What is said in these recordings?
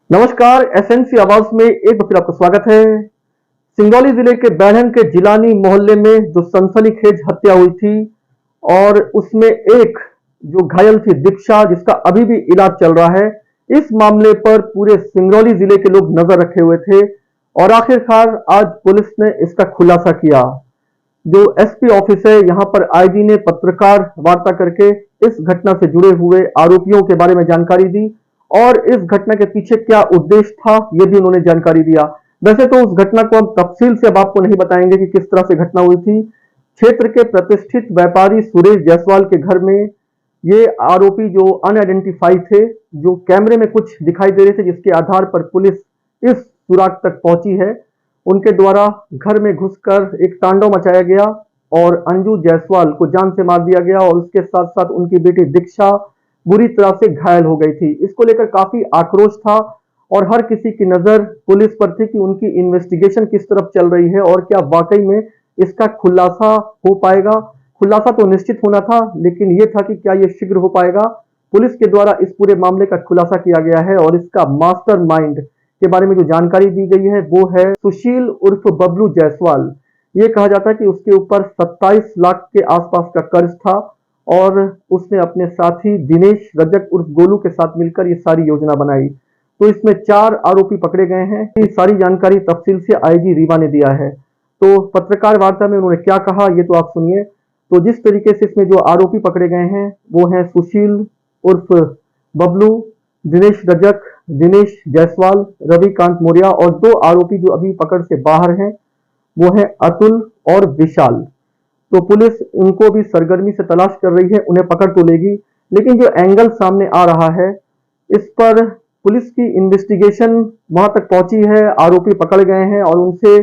नमस्कार, एसएनसी आवाज में एक बार फिर आपका स्वागत है। सिंगरौली जिले के बैढ़न के जिलानी मोहल्ले में जो सनसनीखेज हत्या हुई थी और उसमें एक जो घायल थी दीक्षा, जिसका अभी भी इलाज चल रहा है। इस मामले पर पूरे सिंगरौली जिले के लोग नजर रखे हुए थे और आखिरकार आज पुलिस ने इसका खुलासा किया। जो एसपी ऑफिस है, यहाँ पर आईजी ने पत्रकार वार्ता करके इस घटना से जुड़े हुए आरोपियों के बारे में जानकारी दी और इस घटना के पीछे क्या उद्देश्य था ये भी उन्होंने जानकारी दिया। वैसे तो उस घटना को हम तफसील से अब आपको नहीं बताएंगे कि किस तरह से घटना हुई थी। क्षेत्र के प्रतिष्ठित व्यापारी सुरेश जायसवाल के घर में ये आरोपी जो अनआइडेंटिफाई थे, जो कैमरे में कुछ दिखाई दे रहे थे, जिसके आधार पर पुलिस इस सुराग तक पहुंची है। उनके द्वारा घर में घुसकर एक तांडव मचाया गया और अंजू जायसवाल को जान से मार दिया गया और उसके साथ साथ उनकी बेटी दीक्षा बुरी तरह से घायल हो गई थी। इसको लेकर काफी आक्रोश था और हर किसी की नजर पुलिस पर थी कि उनकी इन्वेस्टिगेशन किस तरफ चल रही है और क्या वाकई में इसका खुलासा हो पाएगा। खुलासा तो निश्चित होना था, लेकिन यह था कि क्या यह शीघ्र हो पाएगा। पुलिस के द्वारा इस पूरे मामले का खुलासा किया गया है और इसका मास्टरमाइंड के बारे में जो जानकारी दी गई है वो है सुशील उर्फ बबलू जायसवाल। ये कहा जाता है कि उसके ऊपर 27 लाख के आसपास का कर्ज था और उसने अपने साथी दिनेश रजक उर्फ गोलू के साथ मिलकर ये सारी योजना बनाई। तो इसमें 4 आरोपी पकड़े गए हैं। ये सारी जानकारी तफसील से आईजी रीवा ने दिया है। तो पत्रकार वार्ता में उन्होंने क्या कहा ये तो आप सुनिए। तो जिस तरीके से इसमें जो आरोपी पकड़े गए हैं वो हैं सुशील उर्फ बबलू, दिनेश रजक, दिनेश जायसवाल, रविकांत मौर्य और 2 आरोपी जो अभी पकड़ से बाहर हैं वो हैं अतुल और विशाल। तो पुलिस इनको भी सरगर्मी से तलाश कर रही है, उन्हें पकड़ तो लेगी, लेकिन जो एंगल सामने आ रहा है इस पर पुलिस की इन्वेस्टिगेशन वहां तक पहुंची है। आरोपी पकड़ गए हैं और उनसे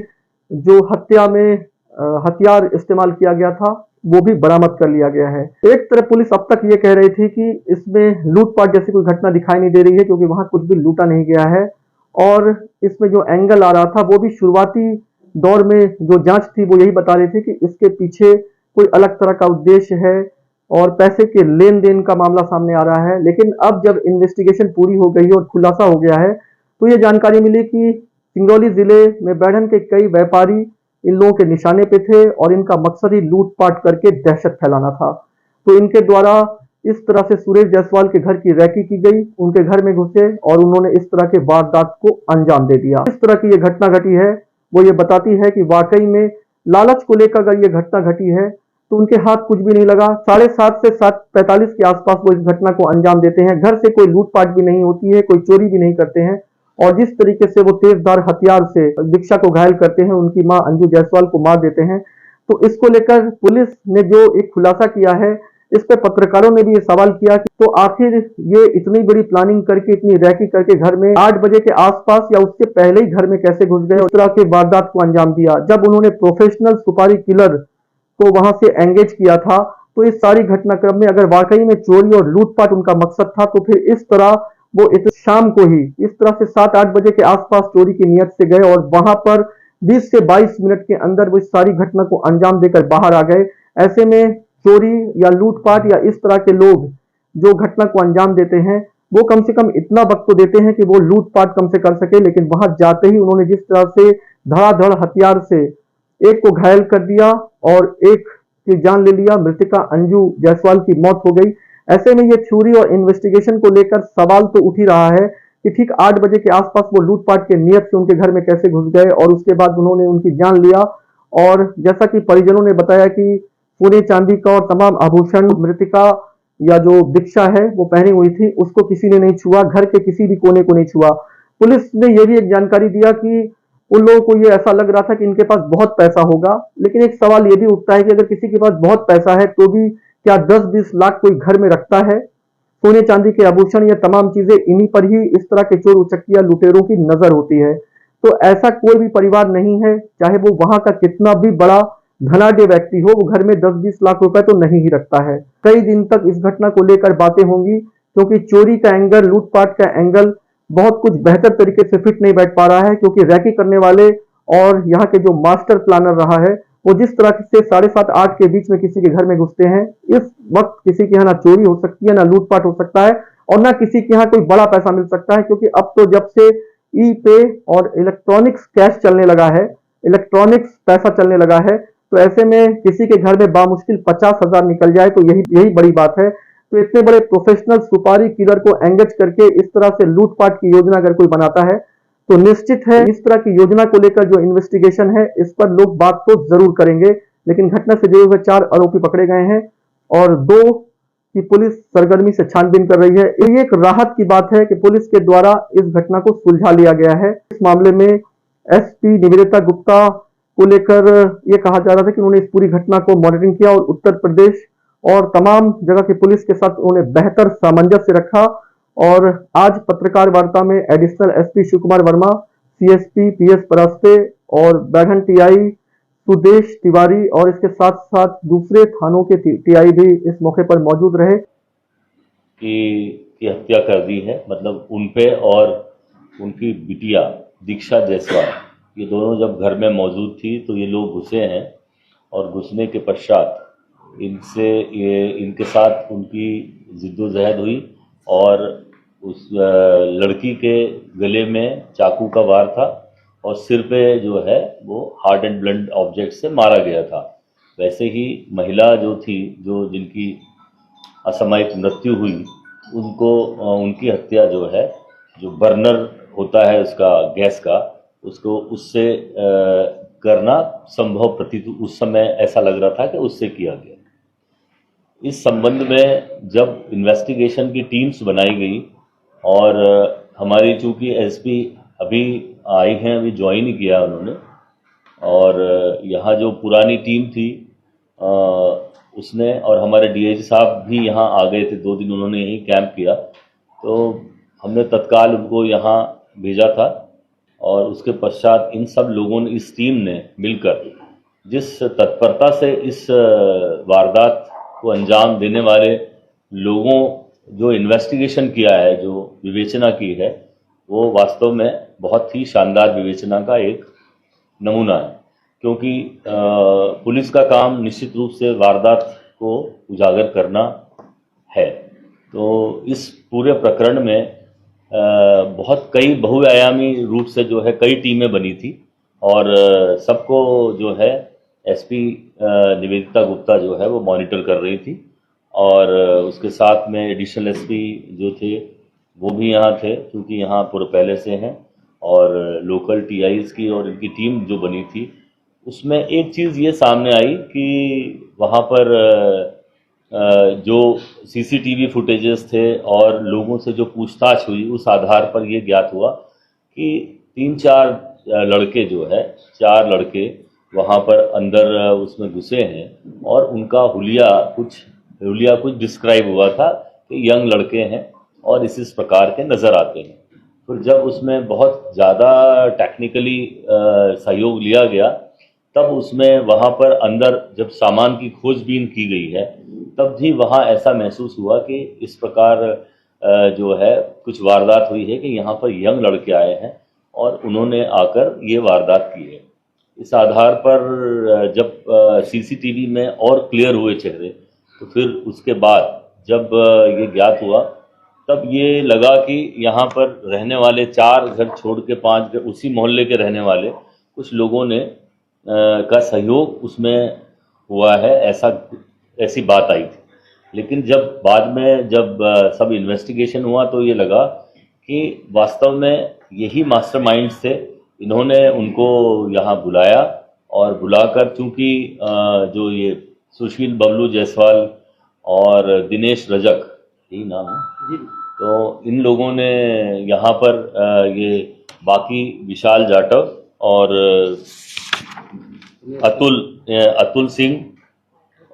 जो हत्या में हथियार इस्तेमाल किया गया था वो भी बरामद कर लिया गया है। एक तरफ पुलिस अब तक ये कह रही थी कि इसमें लूटपाट जैसी कोई घटना दिखाई नहीं दे रही है, क्योंकि वहां कुछ भी लूटा नहीं गया है। और इसमें जो एंगल आ रहा था वो भी शुरुआती दौर में जो जांच थी वो यही बता रही थी कि इसके पीछे कोई अलग तरह का उद्देश्य है और पैसे के लेन देन का मामला सामने आ रहा है। लेकिन अब जब इन्वेस्टिगेशन पूरी हो गई और खुलासा हो गया है तो ये जानकारी मिली कि सिंगरौली जिले में बैढ़न के कई व्यापारी इन लोगों के निशाने पे थे और इनका मकसद ही लूटपाट करके दहशत फैलाना था। तो इनके द्वारा इस तरह से सुरेश जायसवाल के घर की रैकी की गई, उनके घर में घुसे और उन्होंने इस तरह के वारदात को अंजाम दे दिया। इस तरह की ये घटना घटी है वो ये बताती है कि वाकई में लालच को लेकर अगर ये घटना घटी है तो उनके हाथ कुछ भी नहीं लगा। 7:30 से 7:45 के आसपास वो इस घटना को अंजाम देते हैं। घर से कोई लूटपाट भी नहीं होती है, कोई चोरी भी नहीं करते हैं और जिस तरीके से वो तेजधार हथियार से दीक्षा को घायल करते हैं, उनकी मां अंजू जायसवाल को मार देते हैं। तो इसको लेकर पुलिस ने जो एक खुलासा किया है, इस पे पत्रकारों ने भी ये सवाल किया कि तो आखिर ये इतनी बड़ी प्लानिंग करके, इतनी रैकी करके घर में 8 बजे के आसपास या उससे पहले ही घर में कैसे घुस गए, उस तरह के वारदात को अंजाम दिया। जब उन्होंने प्रोफेशनल सुपारी किलर को वहां से एंगेज किया था तो इस सारी घटनाक्रम में अगर वाकई में चोरी और लूटपाट उनका मकसद था तो फिर इस तरह वो इस शाम को ही इस तरह से 7-8 बजे के आसपास चोरी की नियत से गए और वहां पर 20 से 22 मिनट के अंदर वो इस सारी घटना को अंजाम देकर बाहर आ गए। ऐसे में चोरी या लूटपाट या इस तरह के लोग जो घटना को अंजाम देते हैं वो कम से कम इतना वक्त तो देते हैं कि वो लूटपाट कम से कर सके, लेकिन वहां जाते ही उन्होंने जिस तरह से धड़ाधड़ हथियार से एक को घायल कर दिया और एक की जान ले लिया। मृतिका अंजू जायसवाल की मौत हो गई। ऐसे में ये थ्योरी और इन्वेस्टिगेशन को लेकर सवाल तो उठ ही रहा है कि ठीक 8 बजे के आसपास वो लूटपाट के नियत से उनके घर में कैसे घुस गए और उसके बाद उन्होंने उनकी जान लिया। और जैसा कि परिजनों ने बताया कि सोने चांदी का और तमाम आभूषण मृतिका या जो दीक्षा है वो पहनी हुई थी, उसको किसी ने नहीं छुआ, घर के किसी भी कोने को नहीं छुआ। पुलिस ने यह भी एक जानकारी दिया कि उन लोगों को ये ऐसा लग रहा था कि इनके पास बहुत पैसा होगा, लेकिन एक सवाल ये भी उठता है कि अगर किसी के पास बहुत पैसा है तो भी क्या 10-20 लाख कोई घर में रखता है? सोने चांदी के आभूषण, ये तमाम चीजें इन्हीं पर ही इस तरह के चोर उचक्किया लुटेरों की नजर होती है। तो ऐसा कोई भी परिवार नहीं है, चाहे वो वहां का कितना भी बड़ा धनाढ्य व्यक्ति हो, वो घर में 10-20 लाख रुपए तो नहीं ही रखता है। कई दिन तक इस घटना को लेकर बातें होंगी, क्योंकि चोरी का एंगल, लूटपाट का एंगल बहुत कुछ बेहतर तरीके से फिट नहीं बैठ पा रहा है, क्योंकि रैकी करने वाले और यहाँ के जो मास्टर प्लानर रहा है वो जिस तरह से 7:30-8 के बीच में किसी के घर में घुसते हैं, इस वक्त किसी के यहाँ ना चोरी हो सकती है ना लूटपाट हो सकता है और ना किसी के यहाँ कोई बड़ा पैसा मिल सकता है, क्योंकि अब तो जब से ई पे और इलेक्ट्रॉनिक्स कैश चलने लगा है, इलेक्ट्रॉनिक्स पैसा चलने लगा है, तो ऐसे में किसी के घर में बामुश्किल 50,000 निकल जाए तो यही यही बड़ी बात है। तो इतने बड़े प्रोफेशनल सुपारी किलर को एंगेज करके इस तरह से लूटपाट की योजना अगर कोई बनाता है तो निश्चित है इस तरह की योजना को लेकर जो इन्वेस्टिगेशन है इस पर लोग बात तो जरूर करेंगे। लेकिन घटना से जुड़े हुए 4 आरोपी पकड़े गए हैं और 2 की पुलिस सरगर्मी से छानबीन कर रही है। ये एक राहत की बात है कि पुलिस के द्वारा इस घटना को सुलझा लिया गया है। इस मामले में एसपी निवेदिता गुप्ता को लेकर यह कहा जा रहा था कि उन्होंने इस पूरी घटना को मॉनिटरिंग किया और उत्तर प्रदेश और तमाम जगह की पुलिस के साथ उन्होंने बेहतर सामंजस्य रखा। और आज पत्रकार वार्ता में additional SP Shiv Kumar Verma, CSP PS Paraste और बैढ़न टीआई सुदेश तिवारी और इसके साथ साथ दूसरे थानों के टीआई भी इस मौके पर मौजूद रहे। की हत्या कर दी है, मतलब उनपे और उनकी बिटिया दीक्षा जायसवाल, ये दोनों जब घर में मौजूद थी तो ये लोग घुसे हैं और घुसने के पश्चात इनके साथ उनकी जिद्दोजहद हुई और उस लड़की के गले में चाकू का वार था और सिर पे जो है वो हार्ड एंड ब्लंट ऑब्जेक्ट से मारा गया था। वैसे ही महिला जो थी, जो जिनकी असामयिक मृत्यु हुई, उनकी हत्या जो है, जो बर्नर होता है उसका गैस का, उसको उससे करना संभव प्रतीत उस समय ऐसा लग रहा था कि उससे किया गया। इस संबंध में जब इन्वेस्टिगेशन की टीम्स बनाई गई और हमारी चूंकि एसपी अभी आई हैं, अभी ज्वाइन ही किया उन्होंने, और यहाँ जो पुरानी टीम थी उसने और हमारे डीआईजी साहब भी यहाँ आ गए थे, 2 दिन उन्होंने यहीं कैंप किया, तो हमने तत्काल उनको यहाँ भेजा था और उसके पश्चात इन सब लोगों ने, इस टीम ने मिलकर जिस तत्परता से इस वारदात को अंजाम देने वाले लोगों जो इन्वेस्टिगेशन किया है, जो विवेचना की है, वो वास्तव में बहुत ही शानदार विवेचना का एक नमूना है। क्योंकि पुलिस का काम निश्चित रूप से वारदात को उजागर करना है। तो इस पूरे प्रकरण में बहुत कई बहुआयामी रूप से जो है कई टीमें बनी थी और सबको जो है एसपी निवेदिता गुप्ता जो है वो मॉनिटर कर रही थी और उसके साथ में एडिशनल एसपी जो थे वो भी यहाँ थे, क्योंकि यहाँ पूरे पहले से हैं, और लोकल टीआईज की और इनकी टीम जो बनी थी उसमें एक चीज़ ये सामने आई कि वहाँ पर जो सीसीटीवी फुटेजेस थे और लोगों से जो पूछताछ हुई, उस आधार पर ये ज्ञात हुआ कि 3-4 लड़के जो है, 4 लड़के वहाँ पर अंदर उसमें घुसे हैं और उनका हुलिया कुछ डिस्क्राइब हुआ था कि यंग लड़के हैं और इस प्रकार के नज़र आते हैं। फिर जब उसमें बहुत ज़्यादा टेक्निकली सहयोग लिया गया, तब उसमें वहाँ पर अंदर जब सामान की खोजबीन की गई है, तब भी वहाँ ऐसा महसूस हुआ कि इस प्रकार जो है कुछ वारदात हुई है कि यहाँ पर यंग लड़के आए हैं और उन्होंने आकर ये वारदात की है। इस आधार पर जब सीसीटीवी में और क्लियर हुए चेहरे, तो फिर उसके बाद जब ये ज्ञात हुआ, तब ये लगा कि यहाँ पर रहने वाले 4 घर छोड़ के 5 घर, उसी मोहल्ले के रहने वाले कुछ लोगों ने का सहयोग उसमें हुआ है, ऐसी बात आई थी। लेकिन जब बाद में जब सब इन्वेस्टिगेशन हुआ तो ये लगा कि वास्तव में यही मास्टरमाइंड्स थे। इन्होंने उनको यहाँ बुलाया और बुलाकर, चूंकि जो ये सुशील बबलू जायसवाल और दिनेश रजक, यही नाम है जी, तो इन लोगों ने यहाँ पर ये बाकी विशाल जाटव और अतुल सिंह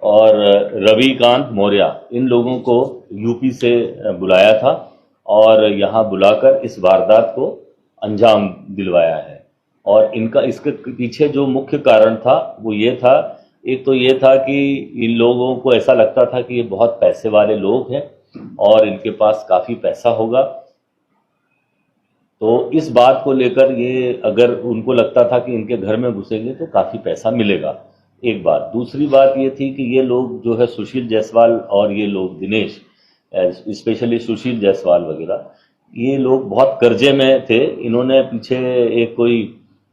और रविकांत मौर्य, इन लोगों को यूपी से बुलाया था और यहाँ बुलाकर इस वारदात को अंजाम दिलवाया है। और इसके पीछे जो मुख्य कारण था वो ये था, एक तो ये था कि इन लोगों को ऐसा लगता था कि ये बहुत पैसे वाले लोग हैं और इनके पास काफ़ी पैसा होगा, तो इस बात को लेकर ये, अगर उनको लगता था कि इनके घर में घुसेंगे तो काफ़ी पैसा मिलेगा, एक बात। दूसरी बात ये थी कि ये लोग जो है सुशील जायसवाल और ये लोग दिनेश, स्पेशली सुशील जायसवाल वगैरह, ये लोग बहुत कर्जे में थे। इन्होंने पीछे एक कोई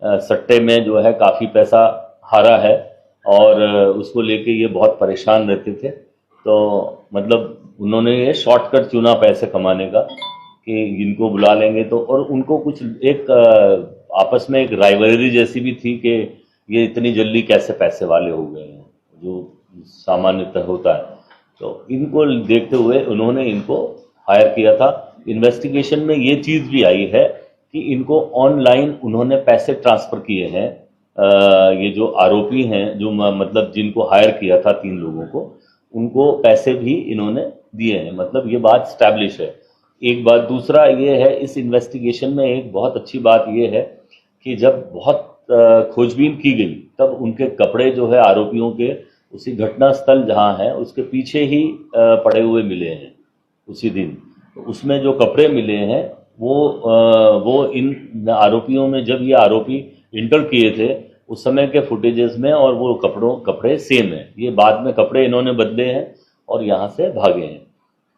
सट्टे में जो है काफ़ी पैसा हारा है और उसको लेके ये बहुत परेशान रहते थे। तो मतलब उन्होंने ये शॉर्टकट चुना पैसे कमाने का कि इनको बुला लेंगे तो, और उनको कुछ एक आपस में एक राइवलरी जैसी भी थी कि ये इतनी जल्दी कैसे पैसे वाले हो गए हैं, जो सामान्यतः होता है। तो इनको देखते हुए उन्होंने इनको हायर किया था। इन्वेस्टिगेशन में ये चीज़ भी आई है कि इनको ऑनलाइन उन्होंने पैसे ट्रांसफ़र किए हैं। ये जो आरोपी हैं, जो मतलब जिनको हायर किया था 3 लोगों को, उनको पैसे भी इन्होंने दिए हैं। मतलब ये बात स्टैब्लिश है। एक बात, दूसरा ये है इस इन्वेस्टिगेशन में एक बहुत अच्छी बात ये है कि जब बहुत खोजबीन की गई तब उनके कपड़े जो है आरोपियों के उसी घटना स्थल जहाँ है उसके पीछे ही पड़े हुए मिले हैं उसी दिन। तो उसमें जो कपड़े मिले हैं वो इन आरोपियों में, जब ये आरोपी इंटर किए थे उस समय के फुटेजेस में, और वो कपड़े सेम हैं। ये बाद में कपड़े इन्होंने बदले हैं और यहाँ से भागे हैं।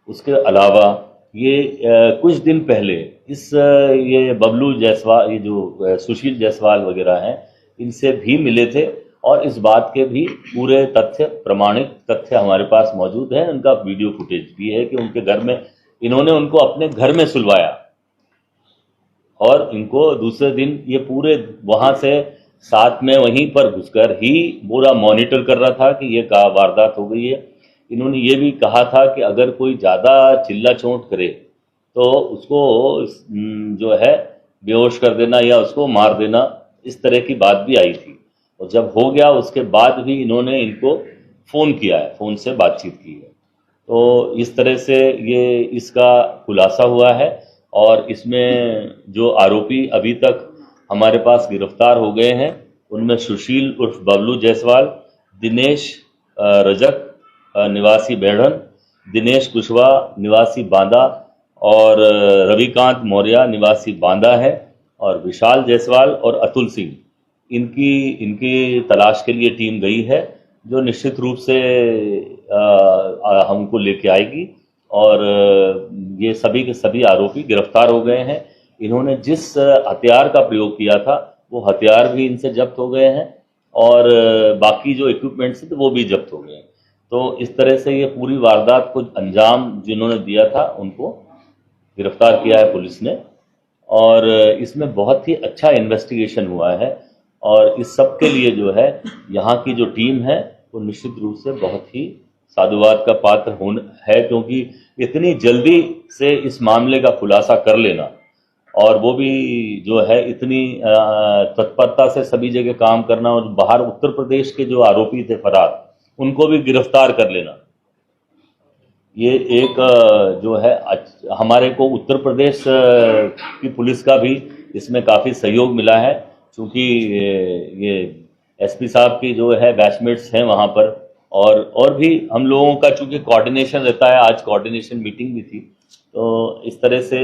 उसके अलावा ये कुछ दिन पहले ये बबलू जायसवाल, ये जो सुशील जायसवाल वगैरह हैं, इनसे भी मिले थे और इस बात के भी पूरे तथ्य, प्रमाणित तथ्य हमारे पास मौजूद है। उनका वीडियो फुटेज भी है कि उनके घर में इन्होंने उनको अपने घर में सुलवाया और इनको दूसरे दिन ये पूरे वहाँ से साथ में वहीं पर घुसकर ही पूरा मॉनिटर कर रहा था कि ये क्या वारदात हो गई है। इन्होंने ये भी कहा था कि अगर कोई ज़्यादा चिल्ला चोट करे तो उसको जो है बेहोश कर देना या उसको मार देना, इस तरह की बात भी आई थी। और जब हो गया उसके बाद भी इन्होंने इनको फ़ोन किया है, फ़ोन से बातचीत की है। तो इस तरह से ये इसका खुलासा हुआ है और इसमें जो आरोपी अभी तक हमारे पास गिरफ्तार हो गए हैं उनमें सुशील उर्फ बबलू जायसवाल, दिनेश रजक निवासी बेढ़न, दिनेश कुशवाहा निवासी बांदा और रविकांत मौर्य निवासी बांदा है, और विशाल जायसवाल और अतुल सिंह, इनकी तलाश के लिए टीम गई है, जो निश्चित रूप से हमको लेके आएगी। और ये सभी के सभी आरोपी गिरफ्तार हो गए हैं। इन्होंने जिस हथियार का प्रयोग किया था वो हथियार भी इनसे जब्त हो गए हैं और बाकी जो इक्विपमेंट्स थे वो भी जब्त हो गए हैं। तो इस तरह से ये पूरी वारदात को अंजाम जिन्होंने दिया था उनको गिरफ्तार किया है पुलिस ने, और इसमें बहुत ही अच्छा इन्वेस्टिगेशन हुआ है। और इस सब के लिए जो है यहाँ की जो टीम है वो निश्चित रूप से बहुत ही साधुवाद का पात्र है, क्योंकि इतनी जल्दी से इस मामले का खुलासा कर लेना और वो भी जो है इतनी तत्परता से सभी जगह काम करना, और बाहर उत्तर प्रदेश के जो आरोपी थे फरार, उनको भी गिरफ्तार कर लेना, ये एक जो है हमारे को उत्तर प्रदेश की पुलिस का भी इसमें काफ़ी सहयोग मिला है। क्योंकि ये एसपी साहब की जो है बैचमेट्स हैं वहाँ पर, और भी हम लोगों का चूँकि कोऑर्डिनेशन रहता है, आज कोऑर्डिनेशन मीटिंग भी थी, तो इस तरह से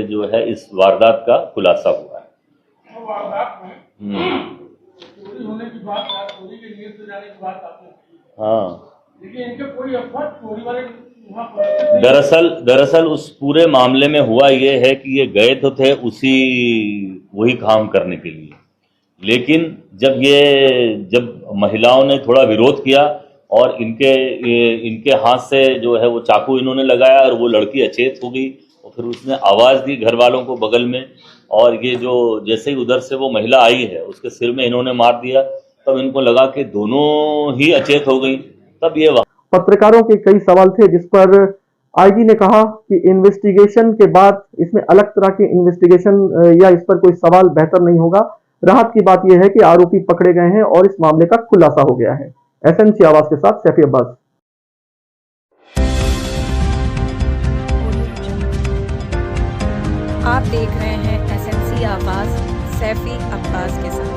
जो है इस वारदात का खुलासा हुआ है। वारदात में चोरी होने की बात, चोरी के नीयत से जाने की बात आपने की, हाँ, लेकिन इनके कोई अफवाह चोरी वाले दरअसल उस पूरे मामले में हुआ ये है कि ये गए तो थे वही काम करने के लिए, लेकिन जब महिलाओं ने थोड़ा विरोध किया और इनके हाथ से जो है वो चाकू इन्होंने लगाया और वो लड़की अचेत हो गई, और फिर उसने आवाज़ दी घर वालों को बगल में, और ये जो जैसे ही उधर से वो महिला आई है उसके सिर में इन्होंने मार दिया। तब इनको लगा कि दोनों ही अचेत हो गई। तब ये पत्रकारों के कई सवाल थे जिस पर आईजी ने कहा कि इन्वेस्टिगेशन के बाद इसमें अलग तरह की इन्वेस्टिगेशन या इस पर कोई सवाल बेहतर नहीं होगा। राहत की बात यह है कि आरोपी पकड़े गए हैं और इस मामले का खुलासा हो गया है। एसएनसी आवाज के साथ सैफी अब्बास। आप देख रहे हैं एसएनसी आवाज, सैफी अब्बास के साथ।